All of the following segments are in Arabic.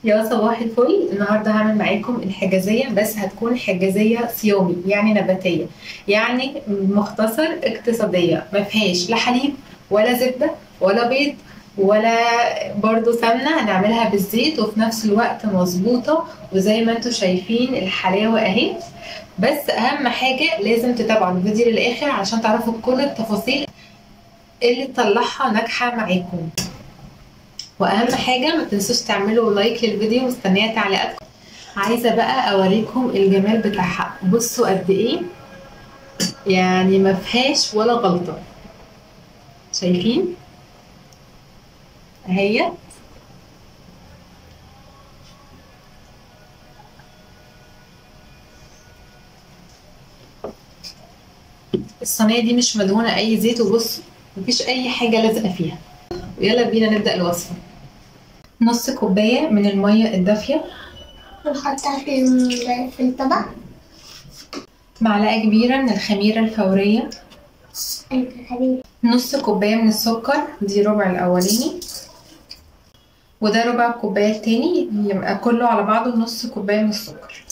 يا صباح الفل. النهارده هعمل معاكم الحجازيه، بس هتكون حجازيه صيامي يعني نباتيه، يعني مختصر اقتصاديه، ما فيهاش لا حليب ولا زبده ولا بيض ولا برضو سمنه. هنعملها بالزيت وفي نفس الوقت مظبوطه، وزي ما انتم شايفين الحلاوه اهي. بس اهم حاجه لازم تتابعوا الفيديو للاخر علشان تعرفوا كل التفاصيل اللي تطلعها ناجحه معاكم. واهم حاجه ما تنسوش تعملوا لايك للفيديو، مستنيه تعليقاتكم. عايزه بقى اوريكم الجمال بتاعها، بصوا قد ايه، يعني ما فيهاش ولا غلطه. شايفين اهي. الصينيه دي مش مدهونه اي زيت، وبصوا مفيش اي حاجه لازقه فيها. ويلا بينا نبدا الوصفه. نص كوبايه من الميه الدافيه ونحطها في الطبق. معلقه كبيره من الخميره الفوريه. الخليل. نص كوبايه من السكر، دي ربع الاولاني وده ربع الكوبايه التاني، يبقى كله على بعضه نص كوبايه من السكر.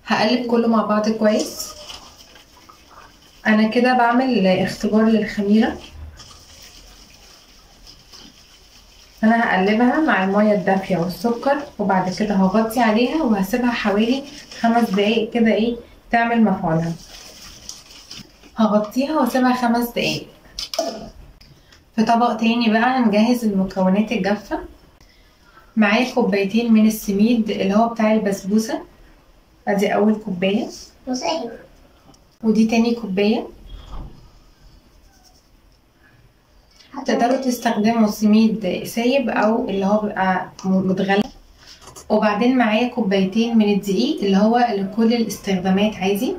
هقلب كله مع بعض كويس. انا كده بعمل اختبار للخميره، انا هقلبها مع الميه الدافيه والسكر، وبعد كده هغطي عليها وهسيبها حوالي 5 دقايق كده ايه تعمل مفعولها. هغطيها واسيبها 5 دقايق. في طبق تاني بقى هنجهز المكونات الجافه. معايا كوبايتين من السميد اللي هو بتاع البسبوسه، ادي اول كوبايه، وصحي. ودي تاني كوبايه. تقدروا تستخدموا سميد سايب او اللي هو بيبقى متغلف. وبعدين معايا كوبايتين من الدقيق اللي هو لكل الاستخدامات عادي،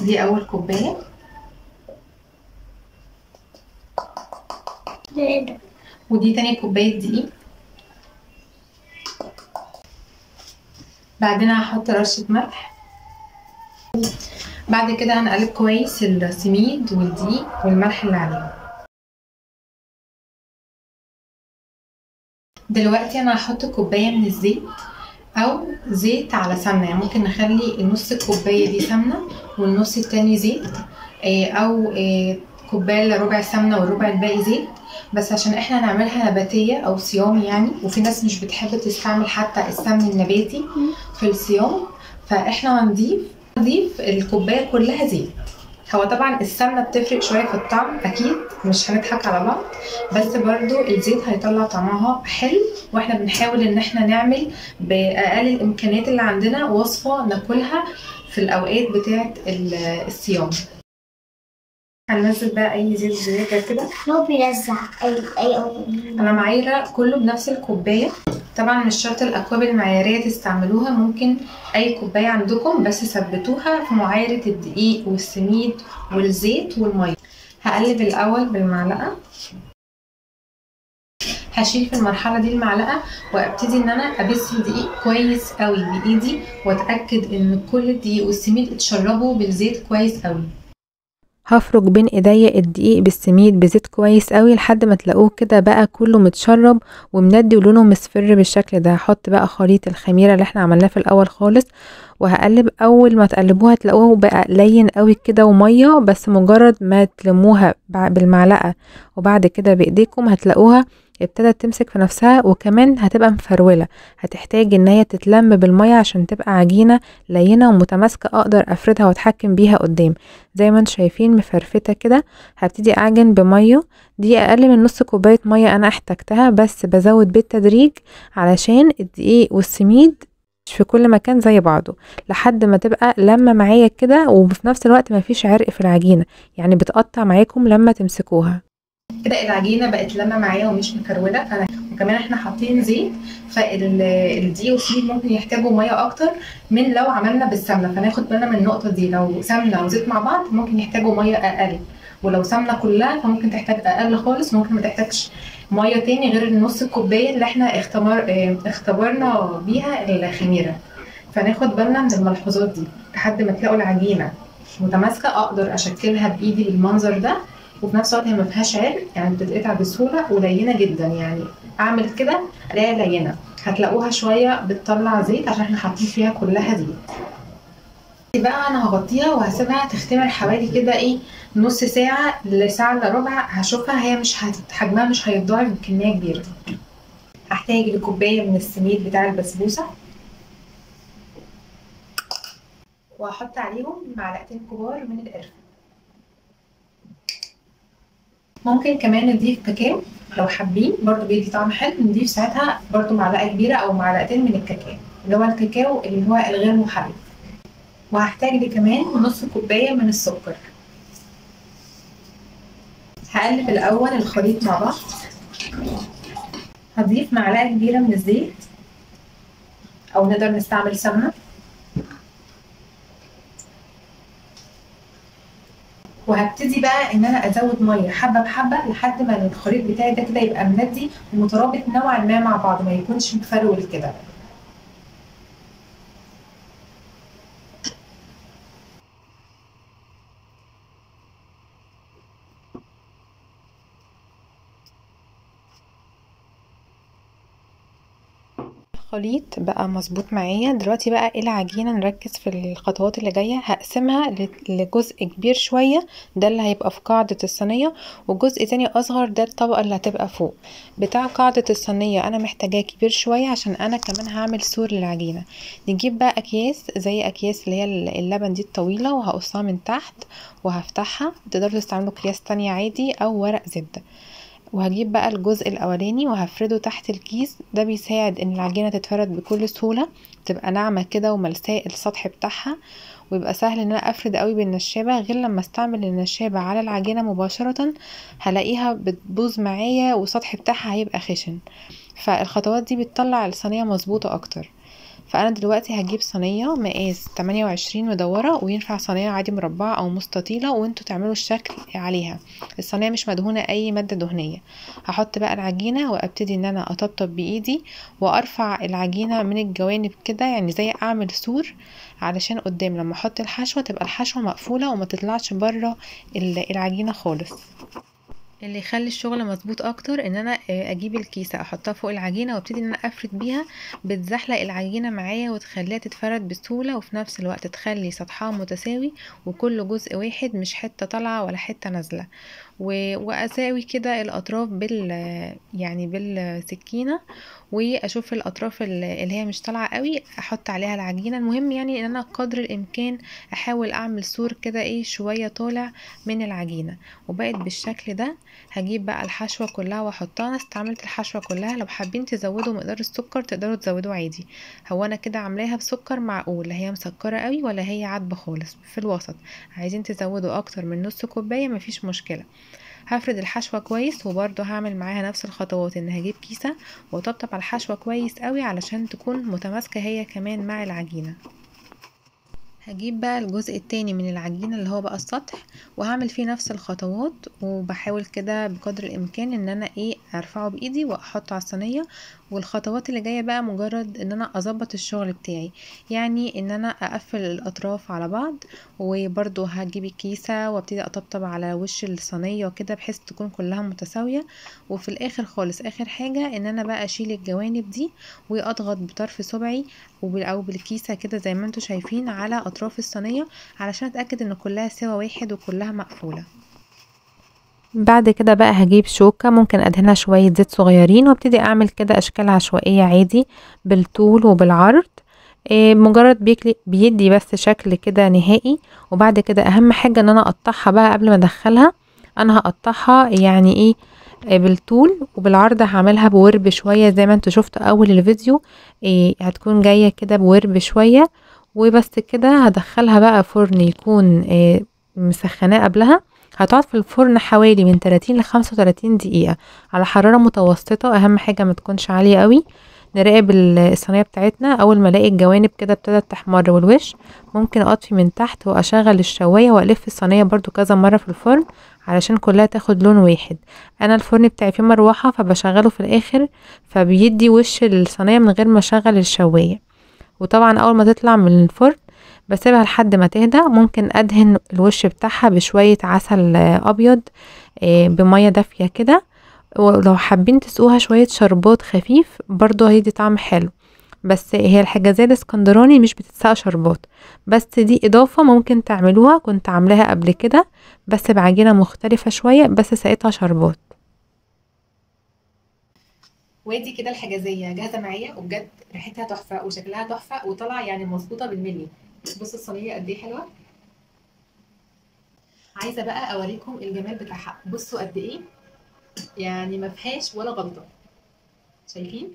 دي اول كوبايه. ودي تاني كوبايه دقيق. بعدين هحط رشه ملح. بعد كده هنقلب كويس السميد والدقيق والملح اللي عليه. دلوقتي انا هحط كوبايه من الزيت او زيت على سمنه، يعني ممكن نخلي النص الكوبايه دي سمنه والنص التاني زيت، او كوبايه الا ربع سمنه والربع الباقي زيت. بس عشان احنا هنعملها نباتيه او صيام يعني، وفي ناس مش بتحب تستعمل حتى السمن النباتي في الصيام، فاحنا هنضيف الكوبايه كلها زيت. هو طبعا السمنه بتفرق شويه في الطعم اكيد، مش هنضحك على بعض، بس برضو الزيت هيطلع طعمها حلو. واحنا بنحاول ان احنا نعمل باقل الامكانيات اللي عندنا وصفه ناكلها في الاوقات بتاعه الصيام. هننزل بقى اي زيت زياده كده. هو بيلزع اي انا معايره كله بنفس الكوبايه. طبعا مش شرط الاكواب المعياريه تستعملوها، ممكن اي كوبايه عندكم، بس ثبتوها في معايره الدقيق والسميد والزيت والميه. هقلب الاول بالمعلقه. هشيل في المرحله دي المعلقه وابتدي ان انا ابس الدقيق كويس قوي بايدي، واتاكد ان كل الدقيق والسميد اتشربوا بالزيت كويس قوي. هفرك بين ايديا الدقيق بالسميد بزيت كويس قوي لحد ما تلاقوه كده بقى كله متشرب ومندي ولونه مصفر بالشكل ده. هحط بقى خليط الخميره اللي احنا عملناه في الاول خالص وهقلب. اول ما تقلبوها تلاقوه بقى لين قوي كده وميه، بس مجرد ما تلموها بالمعلقه وبعد كده بايديكم هتلاقوها ابتدت تمسك في نفسها، وكمان هتبقى مفروله. هتحتاج ان هي تتلم بالميه عشان تبقى عجينه لينه ومتماسكه اقدر افردها واتحكم بيها قدام. زي ما انتم شايفين مفرفته كده. هبتدي اعجن بميه، دي اقل من نص كوبايه ميه انا احتاجتها، بس بزود بالتدريج علشان الدقيق والسميد مش في كل مكان زي بعضه، لحد ما تبقى لما معايا كده، وفي نفس الوقت مفيش عرق في العجينه، يعني بتقطع معاكم لما تمسكوها. كده العجينه بقت لما معايا ومش مكروله. وكمان احنا حاطين زيت، فالدقيق والسميد ممكن يحتاجوا ميه اكتر من لو عملنا بالسمنه، فناخد بالنا من النقطه دي. لو سمنه وزيت مع بعض ممكن يحتاجوا ميه اقل، ولو سمنه كلها فممكن تحتاج اقل خالص، ممكن ما تحتاجش ميه تاني غير النص الكوبايه اللي احنا اختبرنا بيها الخميره. فناخد بالنا من الملحوظات دي لحد ما تلاقوا العجينه متماسكه، اقدر اشكلها بايدي بالمنظر ده وفي نفس الوقت هي ما فيهاش عرق، يعني بتتقطع بسهوله ولينه جدا. يعني اعمل كده الاقيها لينه. هتلاقوها شويه بتطلع زيت عشان احنا حاطين فيها كلها زيت. بقى انا هغطيها وهسيبها تختمر حوالي كده ايه نص ساعه لساعه الا ربع. هشوفها هي مش حجمها مش هيتضاعف بكميه كبيره. هحتاج لكوبايه من السميد بتاع البسبوسه، وهحط عليهم معلقتين كبار من القرفه. ممكن كمان نضيف كاكاو لو حابين، برضو بيدي طعم حلو. نضيف ساعتها برضو معلقه كبيره او معلقتين من الكاكاو، اللي هو الكاكاو اللي هو الغير محلى. وهحتاج لي كمان نص كوبايه من السكر. هقلب الاول الخليط مع بعض. هضيف معلقه كبيره من الزيت، او نقدر نستعمل سمنه. وهبتدي بقى ان انا ازود ميه حبه بحبه لحد ما الخليط بتاعي ده كده يبقى مندي ومترابط نوعا ما مع بعض، ما يكونش مفرول كده. الخليط بقى مظبوط معايا. دلوقتي بقى ايه العجينه؟ نركز في الخطوات اللي جايه. هقسمها لجزء كبير شويه، ده اللي هيبقى في قاعده الصينيه، وجزء تاني اصغر ده الطبقه اللي هتبقى فوق. بتاع قاعده الصينيه انا محتاجاه كبير شويه عشان انا كمان هعمل سور للعجينه. نجيب بقى اكياس زي اكياس اللي هي اللبن دي الطويله، وهقصها من تحت وهفتحها. تقدروا تستعملوا اكياس تانية عادي او ورق زبده. وهجيب بقى الجزء الاولاني وهفرده تحت الكيس. ده بيساعد ان العجينه تتفرد بكل سهوله، تبقى ناعمه كده وملساء السطح بتاعها، ويبقى سهل ان انا افرد قوي بالنشابه. غير لما استعمل النشابه على العجينه مباشره هلاقيها بتبوظ معايا والسطح بتاعها هيبقى خشن. فالخطوات دي بتطلع الصينيه مظبوطه اكتر. فانا دلوقتي هجيب صينيه مقاس 28 مدوره، وينفع صينيه عادي مربعه او مستطيله، وانتوا تعملوا الشكل عليها. الصينيه مش مدهونه اي ماده دهنيه. هحط بقى العجينه وابتدي ان انا اطبطب بايدي وارفع العجينه من الجوانب كده، يعني زي اعمل سور علشان قدام لما احط الحشوه تبقى الحشوه مقفوله وما تطلعش بره العجينه خالص. اللي يخلي الشغل مظبوط اكتر ان انا اجيب الكيسه احطها فوق العجينه وابتدي ان انا افرد بيها. بتزحلق العجينه معايا وتخليها تتفرد بسهوله، وفي نفس الوقت تخلي سطحها متساوي وكل جزء واحد، مش حته طالعه ولا حته نازله. واساوي كده الاطراف يعني بالسكينه، واشوف الاطراف اللي هي مش طالعه قوي احط عليها العجينه. المهم يعني ان انا قدر الامكان احاول اعمل سور كده ايه شويه طالع من العجينه. وبقت بالشكل ده. هجيب بقى الحشوه كلها واحطها. انا استعملت الحشوه كلها. لو حابين تزودوا مقدار السكر تقدروا تزودوه عادي. هو انا كده عاملاها بسكر معقول، لا هي مسكره قوي ولا هي عادبه خالص، في الوسط. عايزين تزودوا اكتر من نص كوبايه مفيش مشكله. هفرد الحشوه كويس، وبرده هعمل معاها نفس الخطوات، ان هجيب كيسه واطبطب على الحشوه كويس قوي علشان تكون متماسكه هي كمان مع العجينه. هجيب بقى الجزء التاني من العجينة اللي هو بقى السطح، وهعمل فيه نفس الخطوات، وبحاول كده بقدر الامكان ان انا ارفعه بايدي واحطه على الصينية. والخطوات اللي جاية بقى مجرد ان انا اظبط الشغل بتاعي، يعني ان انا اقفل الاطراف على بعض. وبرضو هجيب الكيسة وابتدي اطبطب على وش الصينية وكده بحيث تكون كلها متساوية. وفي الاخر خالص اخر حاجة ان انا بقى اشيل الجوانب دي واضغط بطرف صبعي او بالكيسة كده زي ما انتوا شايفين على اطراف الصينية علشان اتأكد ان كلها سوا واحد وكلها مقفولة. بعد كده بقى هجيب شوكة ممكن ادهنها شوية زيت صغيرين، وابتدي اعمل كده اشكال عشوائية عادي بالطول وبالعرض. مجرد بيدي بس شكل كده نهائي. وبعد كده اهم حاجة ان انا اقطعها بقى قبل ما ادخلها. انا هقطعها يعني بالطول وبالعرض. هعملها بورب شوية زي ما انتوا شفتوا اول الفيديو. هتكون جاية كده بورب شوية. وبس كده هدخلها بقى فرن يكون مسخناه قبلها. هتقعد في الفرن حوالي من 30 ل 35 دقيقة على حرارة متوسطة. اهم حاجة ما تكونش عالية قوي. نراقب الصينية بتاعتنا. اول ما الاقي الجوانب كده ابتدت تحمر والوش، ممكن اطفي من تحت واشغل الشواية والف الصينية برضو كذا مرة في الفرن علشان كلها تاخد لون واحد. انا الفرن بتاعي فيه مروحة فبشغله في الاخر، فبيدي وش الصينية من غير ما اشغل الشواية. وطبعا اول ما تطلع من الفرن بسيبها لحد ما تهدى. ممكن ادهن الوش بتاعها بشوية عسل ابيض بمية دافية كده، ولو حابين تسقوها شوية شربات خفيف برضو هيدي طعم حلو. بس هي الحجازية الاسكندراني مش بتتسقى شربات، بس دي اضافة ممكن تعملوها، كنت عاملاها قبل كده بس بعجينة مختلفة شوية، بس سقيتها شربات. وادي كده الحجازيه جاهزه معايا، وبجد ريحتها تحفه وشكلها تحفه وطالعه يعني مظبوطه بالملي. بصوا الصينيه قد ايه حلوه. عايزه بقى اوريكم الجمال بتاعها، بصوا قد ايه يعني ما فيهاش ولا غلطه. شايفين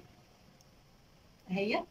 اهي.